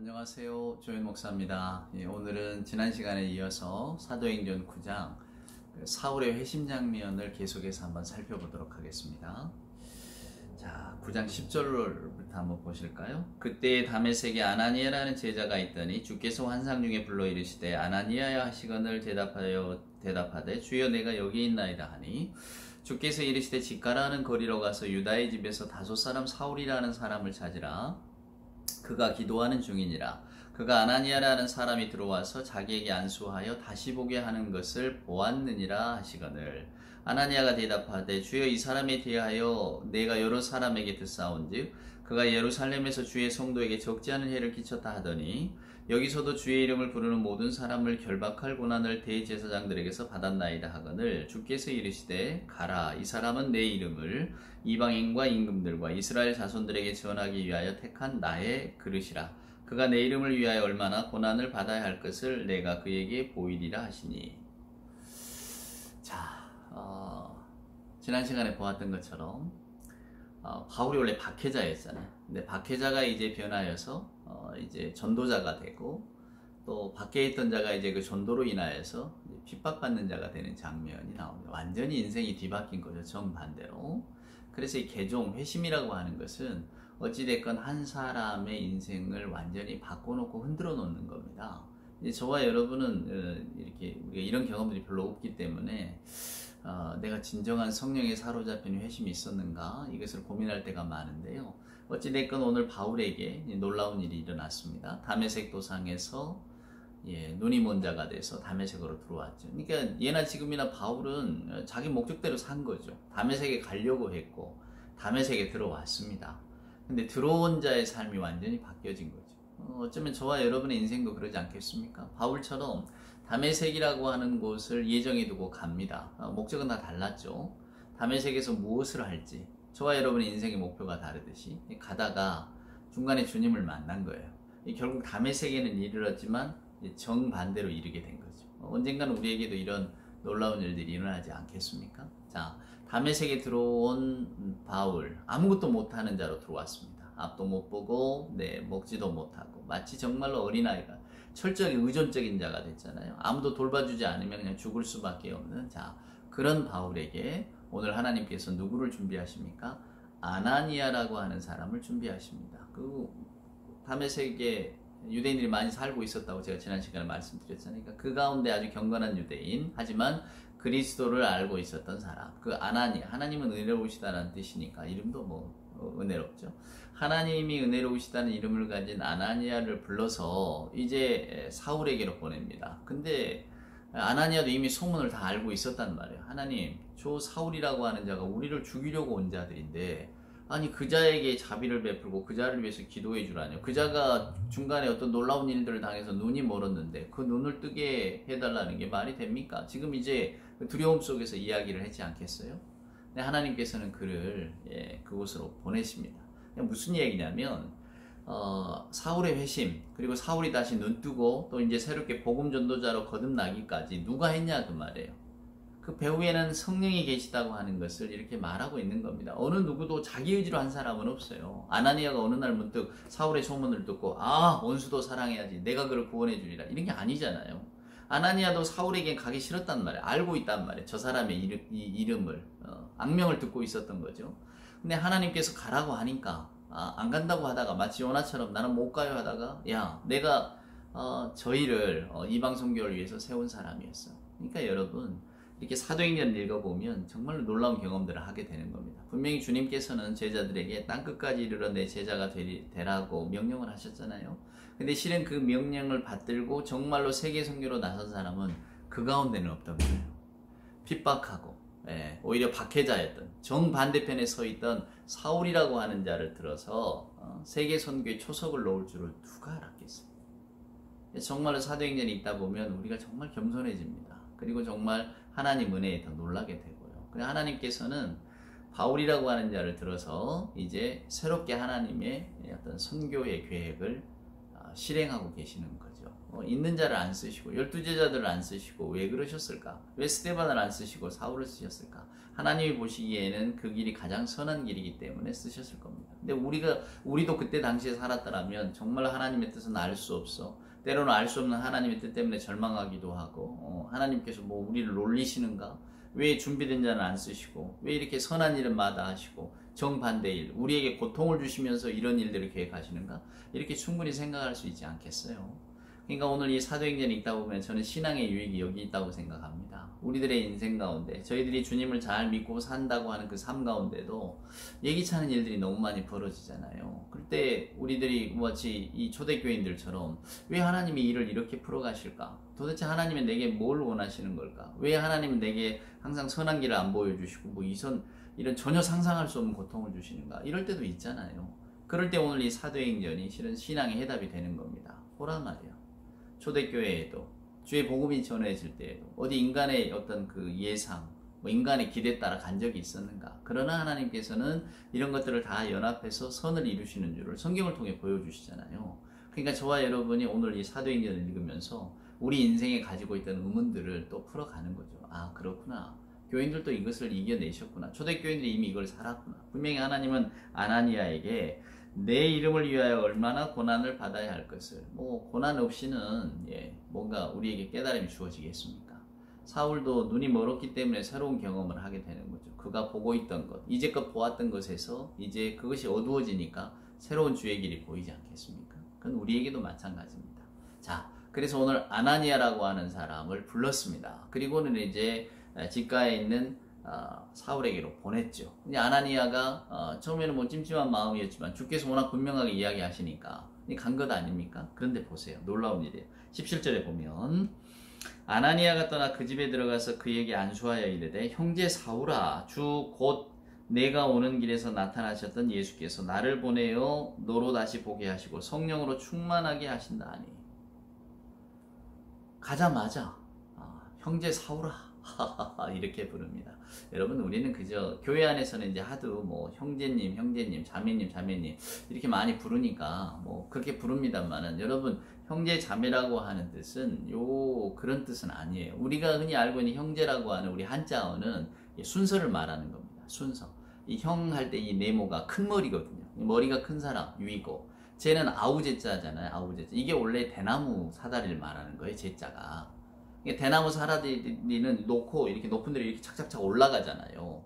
안녕하세요. 조현 목사입니다. 오늘은 지난 시간에 이어서 사도행전 9장 사울의 회심 장면을 계속해서 한번 살펴보도록 하겠습니다. 자, 9장 10절부터 한번 보실까요? 그때 다메섹에 아나니아라는 제자가 있더니 주께서 환상 중에 불러 이르시되 아나니아야 하시거늘 대답하되 주여 내가 여기 있나이다 하니 주께서 이르시되 직가라는 거리로 가서 유다의 집에서 다섯 사람 사울이라는 사람을 찾으라. 그가 기도하는 중이니라. 그가 아나니아라는 사람이 들어와서 자기에게 안수하여 다시 보게 하는 것을 보았느니라 하시거늘 아나니아가 대답하되 주여 이 사람에 대하여 내가 여러 사람에게 듣사온즉 그가 예루살렘에서 주의 성도에게 적지 않은 해를 끼쳤다 하더니 여기서도 주의 이름을 부르는 모든 사람을 결박할 고난을 대제사장들에게서 받았나이다 하거늘 주께서 이르시되 가라. 이 사람은 내 이름을 이방인과 임금들과 이스라엘 자손들에게 전하기 위하여 택한 나의 그릇이라. 그가 내 이름을 위하여 얼마나 고난을 받아야 할 것을 내가 그에게 보이리라 하시니. 자, 지난 시간에 보았던 것처럼 바울이 원래 박해자였잖아요. 근데 박해자가 이제 변하여서 이제 전도자가 되고 또 밖에 있던 자가 이제 그 전도로 인하여서 핍박받는 자가 되는 장면이 나옵니다. 완전히 인생이 뒤바뀐 거죠. 정반대로. 그래서 이 개종, 회심이라고 하는 것은 어찌됐건 한 사람의 인생을 완전히 바꿔놓고 흔들어 놓는 겁니다. 이제 저와 여러분은 이렇게 우리가 이런 경험들이 별로 없기 때문에 내가 진정한 성령에 사로잡힌 회심이 있었는가 이것을 고민할 때가 많은데요. 어찌됐건 오늘 바울에게 놀라운 일이 일어났습니다. 다메섹 도상에서 눈이 먼 자가 돼서 다메섹으로 들어왔죠. 그러니까 예나 지금이나 바울은 자기 목적대로 산 거죠. 다메섹에 가려고 했고 다메섹에 들어왔습니다. 근데 들어온 자의 삶이 완전히 바뀌어진 거죠. 어쩌면 저와 여러분의 인생도 그러지 않겠습니까? 바울처럼 다메섹이라고 하는 곳을 예정해 두고 갑니다. 목적은 다 달랐죠. 다메섹에서 무엇을 할지 저와 여러분의 인생의 목표가 다르듯이 가다가 중간에 주님을 만난 거예요. 결국 다메섹에는 이르렀지만 정반대로 이르게 된 거죠. 언젠가는 우리에게도 이런 놀라운 일들이 일어나지 않겠습니까? 자, 다메섹에 들어온 바울, 아무것도 못하는 자로 들어왔습니다. 앞도 못 보고 먹지도 못하고 마치 정말로 어린아이가 철저하게 의존적인 자가 됐잖아요. 아무도 돌봐주지 않으면 그냥 죽을 수밖에 없는 자, 그런 바울에게 오늘 하나님께서 누구를 준비하십니까? 아나니아라고 하는 사람을 준비하십니다. 그 다메섹에 유대인들이 많이 살고 있었다고 제가 지난 시간에 말씀드렸잖아요. 그러니까 그 가운데 아주 경건한 유대인, 하지만 그리스도를 알고 있었던 사람, 그 아나니아, 하나님은 은혜로우시다라는 뜻이니까 이름도 은혜롭죠. 하나님이 은혜로우시다는 이름을 가진 아나니아를 불러서 이제 사울에게로 보냅니다. 근데 아나니아도 이미 소문을 다 알고 있었단 말이에요. 하나님, 저 사울이라고 하는 자가 우리를 죽이려고 온 자들인데 아니 그 자에게 자비를 베풀고 그 자를 위해서 기도해 주라뇨. 그 자가 중간에 어떤 놀라운 일들을 당해서 눈이 멀었는데 그 눈을 뜨게 해달라는 게 말이 됩니까? 지금 이제 두려움 속에서 이야기를 하지 않겠어요? 근데 하나님께서는 그를 그곳으로 보내십니다. 무슨 얘기냐면 사울의 회심, 그리고 사울이 다시 눈뜨고 또 이제 새롭게 복음 전도자로 거듭나기까지 누가 했냐 그 말이에요. 그 배후에는 성령이 계시다고 하는 것을 이렇게 말하고 있는 겁니다. 어느 누구도 자기 의지로 한 사람은 없어요. 아나니아가 어느 날 문득 사울의 소문을 듣고 원수도 사랑해야지, 내가 그를 구원해 주리라, 이런 게 아니잖아요. 아나니아도 사울에게 가기 싫었단 말이에요. 알고 있단 말이에요. 저 사람의 이름을 악명을 듣고 있었던 거죠. 근데 하나님께서 가라고 하니까 안 간다고 하다가 마치 요나처럼 나는 못 가요 하다가 야, 내가 저희를 이방 선교를 위해서 세운 사람이었어. 그러니까 여러분, 이렇게 사도행전 읽어보면 정말로 놀라운 경험들을 하게 되는 겁니다. 분명히 주님께서는 제자들에게 땅끝까지 이르러 내 제자가 되라고 명령을 하셨잖아요. 근데 실은 그 명령을 받들고 정말로 세계 선교로 나선 사람은 그 가운데는 없던 거예요. 핍박하고 오히려 박해자였던 정반대편에 서 있던 사울이라고 하는 자를 들어서 세계 선교의 초석을 놓을 줄을 누가 알았겠어요. 정말로 사도행전이 있다 보면 우리가 정말 겸손해집니다. 그리고 정말 하나님 은혜에 더 놀라게 되고요. 그래서 하나님께서는 바울이라고 하는 자를 들어서 이제 새롭게 하나님의 어떤 선교의 계획을 실행하고 계시는 거죠. 있는 자를 안 쓰시고 12제자들을 안 쓰시고 왜 그러셨을까? 왜 스데반을 안 쓰시고 사울을 쓰셨을까? 하나님이 보시기에는 그 길이 가장 선한 길이기 때문에 쓰셨을 겁니다. 근데 우리도 그때 당시에 살았더라면 정말 하나님의 뜻은 알 수 없어. 때로는 알 수 없는 하나님의 뜻 때문에 절망하기도 하고 하나님께서 뭐 우리를 놀리시는가? 왜 준비된 자는 안 쓰시고 왜 이렇게 선한 일은 마다하시고 정반대일 우리에게 고통을 주시면서 이런 일들을 계획하시는가? 이렇게 충분히 생각할 수 있지 않겠어요? 그러니까 오늘 이 사도행전이 읽다 보면 저는 신앙의 유익이 여기 있다고 생각합니다. 우리들의 인생 가운데 저희들이 주님을 잘 믿고 산다고 하는 그 삶 가운데도 예기치 않은 일들이 너무 많이 벌어지잖아요. 그때 우리들이 마치 이 초대교인들처럼 왜 하나님이 일을 이렇게 풀어가실까? 도대체 하나님은 내게 뭘 원하시는 걸까? 왜 하나님은 내게 항상 선한 길을 안 보여주시고 이런 전혀 상상할 수 없는 고통을 주시는가? 이럴 때도 있잖아요. 그럴 때 오늘 이 사도행전이 실은 신앙의 해답이 되는 겁니다. 보란 말이야. 초대교회에도 주의 복음이 전해질 때에도 어디 인간의 어떤 그 예상, 인간의 기대에 따라 간 적이 있었는가? 그러나 하나님께서는 이런 것들을 다 연합해서 선을 이루시는 줄을 성경을 통해 보여주시잖아요. 그러니까 저와 여러분이 오늘 이 사도행전을 읽으면서 우리 인생에 가지고 있던 의문들을 또 풀어가는 거죠. 아, 그렇구나. 교인들도 이것을 이겨내셨구나. 초대교인들이 이미 이걸 살았구나. 분명히 하나님은 아나니아에게 내 이름을 위하여 얼마나 고난을 받아야 할 것을 고난 없이는 뭔가 우리에게 깨달음이 주어지겠습니까? 사울도 눈이 멀었기 때문에 새로운 경험을 하게 되는 거죠. 그가 보고 있던 것, 이제껏 보았던 것에서 이제 그것이 어두워지니까 새로운 주의 길이 보이지 않겠습니까? 그건 우리에게도 마찬가지입니다. 자, 그래서 오늘 아나니아라고 하는 사람을 불렀습니다. 그리고는 이제 직가에 있는 사울에게로 보냈죠. 근데 아나니아가 처음에는 뭐 찜찜한 마음이었지만 주께서 워낙 분명하게 이야기하시니까 간 것 아닙니까? 그런데 보세요. 놀라운 일이에요. 17절에 보면 아나니아가 떠나 그 집에 들어가서 그에게 안수하여 이르되 형제 사울아 주 곧 내가 오는 길에서 나타나셨던 예수께서 나를 보내어 너로 다시 보게 하시고 성령으로 충만하게 하신다니. 가자마자 형제 사울아 이렇게 부릅니다. 여러분 우리는 그저 교회 안에서는 이제 하도 뭐 형제님, 자매님 이렇게 많이 부르니까 뭐 그렇게 부릅니다만은 여러분 형제 자매라고 하는 뜻은 그런 뜻은 아니에요. 우리가 흔히 알고 있는 형제라고 하는 우리 한자어는 순서를 말하는 겁니다. 순서. 이 형 할 때 이 네모가 큰 머리거든요. 머리가 큰 사람 위고 쟤는 아우제자잖아요. 아우제자. 이게 원래 대나무 사다리를 말하는 거예요. 제자가. 대나무 사다리는 놓고 이렇게 높은 데로 이렇게 착착착 올라가잖아요.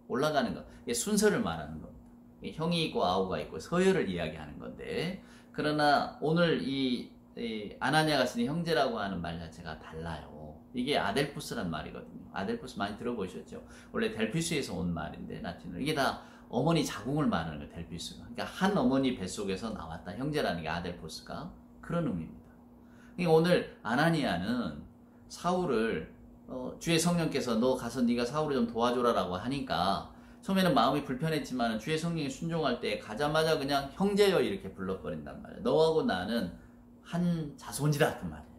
올라가는 거. 이게 순서를 말하는 겁니다. 형이 있고 아우가 있고 서열을 이야기하는 건데, 그러나 오늘 이 아나니아가 쓰는 형제라고 하는 말 자체가 달라요. 이게 아델푸스란 말이거든요. 아델푸스 많이 들어보셨죠? 원래 델피스에서 온 말인데 라틴어로 이게 다 어머니 자궁을 말하는 거예요. 델피스가. 그러니까 한 어머니 뱃속에서 나왔다. 형제라는 게 아델푸스가 그런 의미입니다. 오늘 아나니아는 사울을 주의 성령께서 너 가서 네가 사울을 좀 도와줘라라고 하니까 처음에는 마음이 불편했지만 주의 성령이 순종할 때 가자마자 그냥 형제여 이렇게 불러버린단 말이에요. 너하고 나는 한 자손이다 그 말이에요.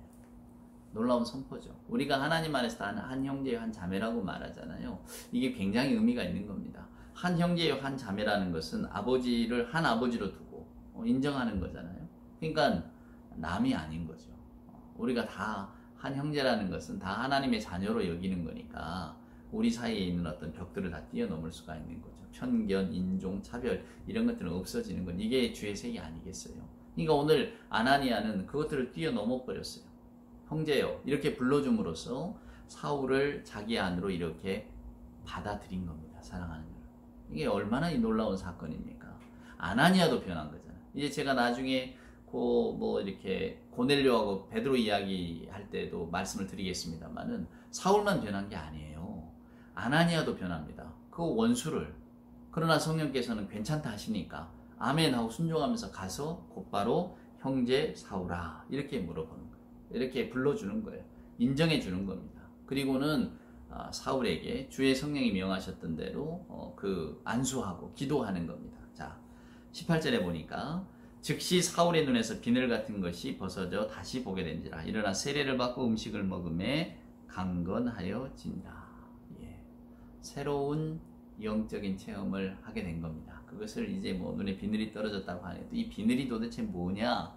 놀라운 선포죠. 우리가 하나님 안에서 한 형제여 한 자매라고 말하잖아요. 이게 굉장히 의미가 있는 겁니다. 한 형제여 한 자매라는 것은 아버지를 한 아버지로 두고 인정하는 거잖아요. 그러니까 남이 아닌 거죠. 우리가 다 한 형제라는 것은 다 하나님의 자녀로 여기는 거니까 우리 사이에 있는 어떤 벽들을 다 뛰어넘을 수가 있는 거죠. 편견, 인종, 차별 이런 것들은 없어지는 건 이게 주의 색이 아니겠어요. 그러니까 오늘 아나니아는 그것들을 뛰어넘어 버렸어요. 형제요 이렇게 불러줌으로써 사울을 자기 안으로 이렇게 받아들인 겁니다. 사랑하는 여러분. 이게 얼마나 놀라운 사건입니까? 아나니아도 변한 거잖아요. 이제 제가 나중에 이렇게 고넬료하고 베드로 이야기할 때도 말씀을 드리겠습니다만은 사울만 변한 게 아니에요. 아나니아도 변합니다. 그 원수를. 그러나 성령께서는 괜찮다 하시니까 아멘 하고 순종하면서 가서 곧바로 형제 사울아 이렇게 물어보는 거예요. 이렇게 불러주는 거예요. 인정해 주는 겁니다. 그리고는 사울에게 주의 성령이 명하셨던 대로 안수하고 기도하는 겁니다. 자, 18절에 보니까 즉시 사울의 눈에서 비늘 같은 것이 벗어져 다시 보게 된지라. 일어나 세례를 받고 음식을 먹음에 강건하여진다. 새로운 영적인 체험을 하게 된 겁니다. 그것을 이제 눈에 비늘이 떨어졌다고 하는데 이 비늘이 도대체 뭐냐?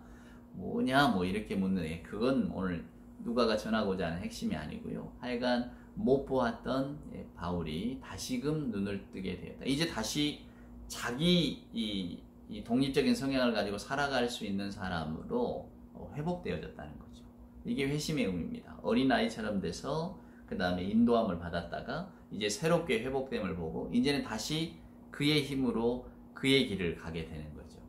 뭐냐 뭐 이렇게 묻는 그건 오늘 누가가 전하고자 하는 핵심이 아니고요. 하여간 못 보았던 바울이 다시금 눈을 뜨게 되었다. 이제 다시 자기 이 독립적인 성향을 가지고 살아갈 수 있는 사람으로 회복되어졌다는 거죠. 이게 회심의 의미입니다. 어린아이처럼 돼서 그 다음에 인도함을 받았다가 이제 새롭게 회복됨을 보고 이제는 다시 그의 힘으로 그의 길을 가게 되는 거죠.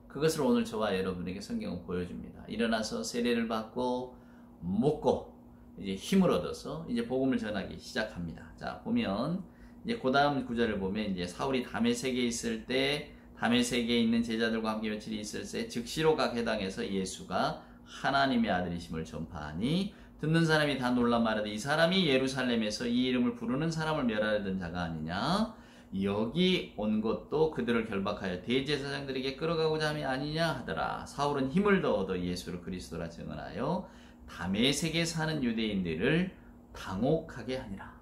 그것을 오늘 저와 여러분에게 성경은 보여줍니다. 일어나서 세례를 받고 묻고 이제 힘을 얻어서 이제 복음을 전하기 시작합니다. 자, 보면 이제 그 다음 구절을 보면 이제 사울이 다메섹에 있을 때 다메섹에 있는 제자들과 함께 며칠 있을 때 즉시로 각 회당에서 예수가 하나님의 아들이심을 전파하니 듣는 사람이 다 놀라 말하되 이 사람이 예루살렘에서 이 이름을 부르는 사람을 멸하려던 자가 아니냐. 여기 온 것도 그들을 결박하여 대제사장들에게 끌어가고자 함이 아니냐 하더라. 사울은 힘을 더 얻어 예수를 그리스도라 증언하여 다메섹에 사는 유대인들을 당혹하게 하니라.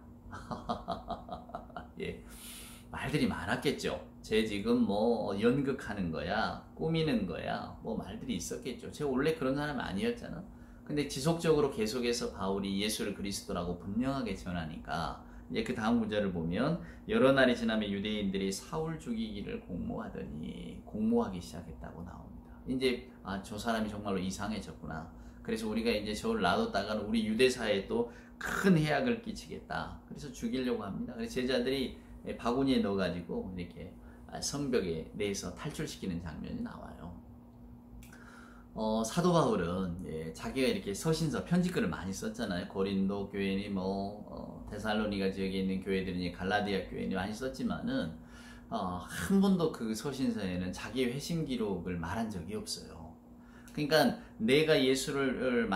예, 말들이 많았겠죠. 쟤 지금 뭐 연극하는 거야, 꾸미는 거야, 뭐 말들이 있었겠죠. 쟤 원래 그런 사람 아니었잖아. 근데 지속적으로 계속해서 바울이 예수를 그리스도라고 분명하게 전하니까 이제 그 다음 구절을 보면 여러 날이 지나면 유대인들이 사울 죽이기를 공모하기 시작했다고 나옵니다. 이제 저 사람이 정말로 이상해졌구나. 그래서 우리가 이제 저를 놔뒀다가는 우리 유대사에 또 큰 해악을 끼치겠다. 그래서 죽이려고 합니다. 그래서 제자들이 바구니에 넣어가지고 이렇게 성벽에 내서 탈출시키는 장면이 나와요. 사도 바울은 자기가 이렇게 서신서 편지글을 많이 썼잖아요. 고린도 교회니 데살로니가 지역에 있는 교회들이니 갈라디아 교회니 많이 썼지만은 한 번도 그 서신서에는 자기 회심 기록을 말한 적이 없어요. 그러니까 내가 예수를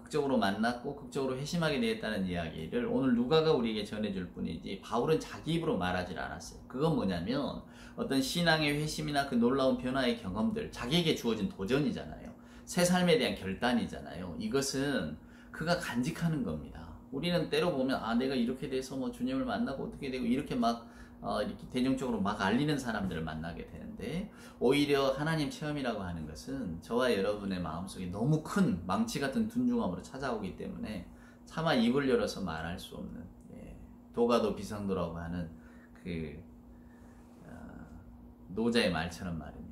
극적으로 만났고 극적으로 회심하게 되었다는 이야기를 오늘 누가가 우리에게 전해줄 뿐이지 바울은 자기 입으로 말하지 않았어요. 그건 뭐냐면 어떤 신앙의 회심이나 그 놀라운 변화의 경험들, 자기에게 주어진 도전이잖아요. 새 삶에 대한 결단이잖아요. 이것은 그가 간직하는 겁니다. 우리는 때로 보면 내가 이렇게 돼서 뭐 주님을 만나고 어떻게 되고 이렇게 이렇게 대중적으로 막 알리는 사람들을 만나게 되는데 오히려 하나님 체험이라고 하는 것은 저와 여러분의 마음속에 너무 큰 망치 같은 둔중함으로 찾아오기 때문에 차마 입을 열어서 말할 수 없는 도가도 비상도라고 하는 그 노자의 말처럼 말입니다.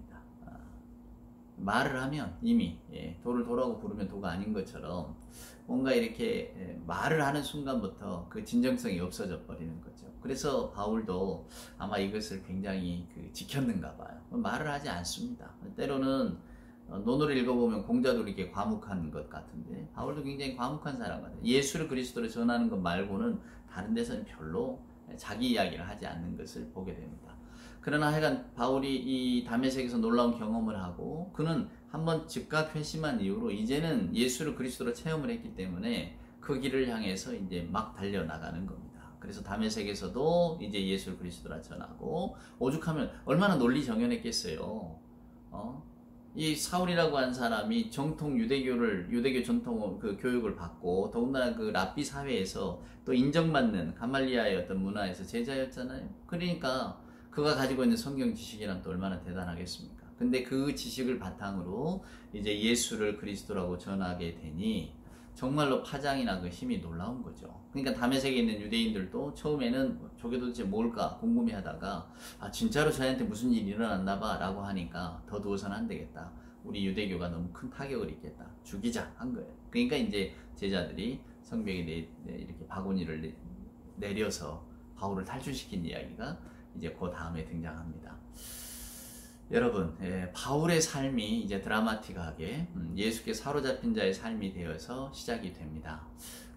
말을 하면 이미 도를 도라고 부르면 도가 아닌 것처럼 뭔가 이렇게 말을 하는 순간부터 그 진정성이 없어져 버리는 거죠. 그래서 바울도 아마 이것을 굉장히 지켰는가 봐요. 말을 하지 않습니다. 때로는 논어를 읽어보면 공자도 이렇게 과묵한 것 같은데 바울도 굉장히 과묵한 사람 같아요. 예수를 그리스도로 전하는 것 말고는 다른 데서는 별로 자기 이야기를 하지 않는 것을 보게 됩니다. 그러나 하여간 바울이 이 다메섹에서 놀라운 경험을 하고 그는 한번 즉각 회심한 이후로 이제는 예수를 그리스도로 체험을 했기 때문에 그 길을 향해서 이제 막 달려나가는 겁니다. 그래서 다메섹에서도 이제 예수를 그리스도라 전하고 오죽하면 얼마나 논리정연했겠어요. 이 사울이라고 한 사람이 정통 유대교 전통 그 교육을 받고 더군다나 그 랍비 사회에서 또 인정받는 가말리아의 어떤 문화에서 제자였잖아요. 그러니까 그가 가지고 있는 성경 지식이란 또 얼마나 대단하겠습니까? 근데 그 지식을 바탕으로 이제 예수를 그리스도라고 전하게 되니 정말로 파장이나 그 힘이 놀라운 거죠. 그러니까 다메섹에 있는 유대인들도 처음에는 저게 도대체 뭘까 궁금해하다가 진짜로 저희한테 무슨 일이 일어났나 봐 라고 하니까 더 두어서는 안 되겠다. 우리 유대교가 너무 큰 타격을 입겠다. 죽이자 한 거예요. 그러니까 이제 제자들이 성벽에 이렇게 바구니를 내려서 바울을 탈출시킨 이야기가 이제 그 다음에 등장합니다. 여러분, 바울의 삶이 이제 드라마틱하게 예수께 사로잡힌 자의 삶이 되어서 시작이 됩니다.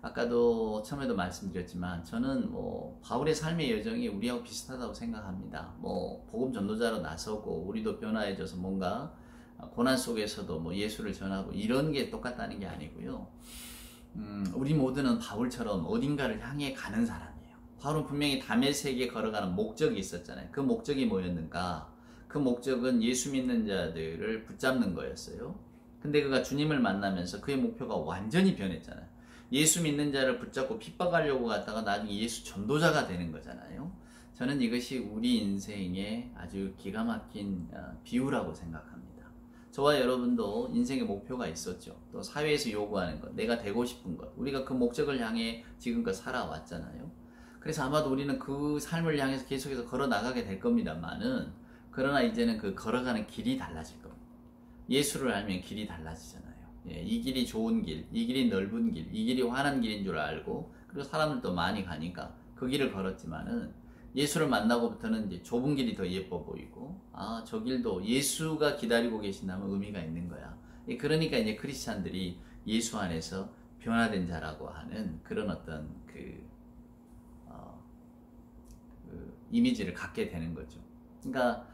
아까도 처음에도 말씀드렸지만 저는 바울의 삶의 여정이 우리하고 비슷하다고 생각합니다. 복음 전도자로 나서고 우리도 변화해져서 뭔가 고난 속에서도 예수를 전하고 이런 게 똑같다는 게 아니고요. 우리 모두는 바울처럼 어딘가를 향해 가는 사람이에요. 바울은 분명히 다메섹에 걸어가는 목적이 있었잖아요. 그 목적이 뭐였는가? 그 목적은 예수 믿는 자들을 붙잡는 거였어요. 근데 그가 주님을 만나면서 그의 목표가 완전히 변했잖아요. 예수 믿는 자를 붙잡고 핍박하려고 갔다가 나중에 예수 전도자가 되는 거잖아요. 저는 이것이 우리 인생의 아주 기가 막힌 비유라고 생각합니다. 저와 여러분도 인생의 목표가 있었죠. 또 사회에서 요구하는 것, 내가 되고 싶은 것, 우리가 그 목적을 향해 지금껏 살아왔잖아요. 그래서 아마도 우리는 그 삶을 향해서 계속해서 걸어 나가게 될 겁니다만은, 그러나 이제는 그 걸어가는 길이 달라질 겁니다. 예수를 알면 길이 달라지잖아요. 예, 이 길이 좋은 길, 이 길이 넓은 길, 이 길이 환한 길인 줄 알고, 그리고 사람들도 많이 가니까 그 길을 걸었지만은, 예수를 만나고부터는 이제 좁은 길이 더 예뻐 보이고, 아, 저 길도 예수가 기다리고 계신다면 의미가 있는 거야. 예, 그러니까 이제 크리스찬들이 예수 안에서 변화된 자라고 하는 그런 어떤 그 이미지를 갖게 되는 거죠. 그러니까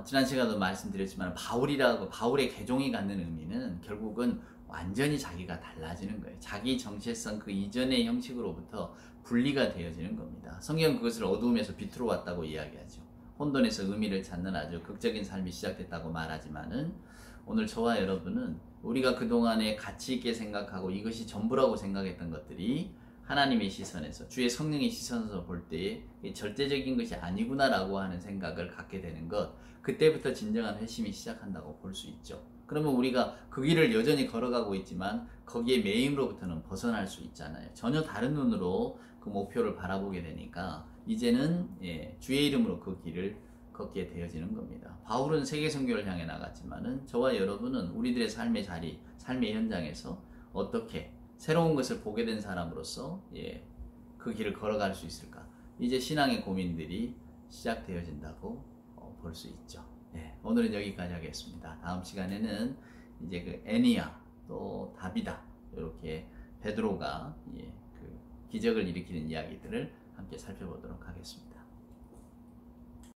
지난 시간에도 말씀드렸지만 바울의 개종이 갖는 의미는 결국은 완전히 자기가 달라지는 거예요. 자기 정체성 그 이전의 형식으로부터 분리가 되어지는 겁니다. 성경은 그것을 어두움에서 빛으로 왔다고 이야기하죠. 혼돈에서 의미를 찾는 아주 극적인 삶이 시작됐다고 말하지만은, 오늘 저와 여러분은 우리가 그동안에 가치 있게 생각하고 이것이 전부라고 생각했던 것들이 하나님의 시선에서, 주의 성령의 시선에서 볼 때에 절대적인 것이 아니구나라고 하는 생각을 갖게 되는 것, 그때부터 진정한 회심이 시작한다고 볼 수 있죠. 그러면 우리가 그 길을 여전히 걸어가고 있지만 거기에 매임으로부터는 벗어날 수 있잖아요. 전혀 다른 눈으로 그 목표를 바라보게 되니까 이제는 주의 이름으로 그 길을 걷게 되어지는 겁니다. 바울은 세계 선교를 향해 나갔지만은 저와 여러분은 우리들의 삶의 자리, 삶의 현장에서 어떻게 새로운 것을 보게 된 사람으로서 그 길을 걸어갈 수 있을까? 이제 신앙의 고민들이 시작되어진다고 볼 수 있죠. 오늘은 여기까지 하겠습니다. 다음 시간에는 이제 그 애니야 또 다비다, 이렇게 베드로가 그 기적을 일으키는 이야기들을 함께 살펴보도록 하겠습니다.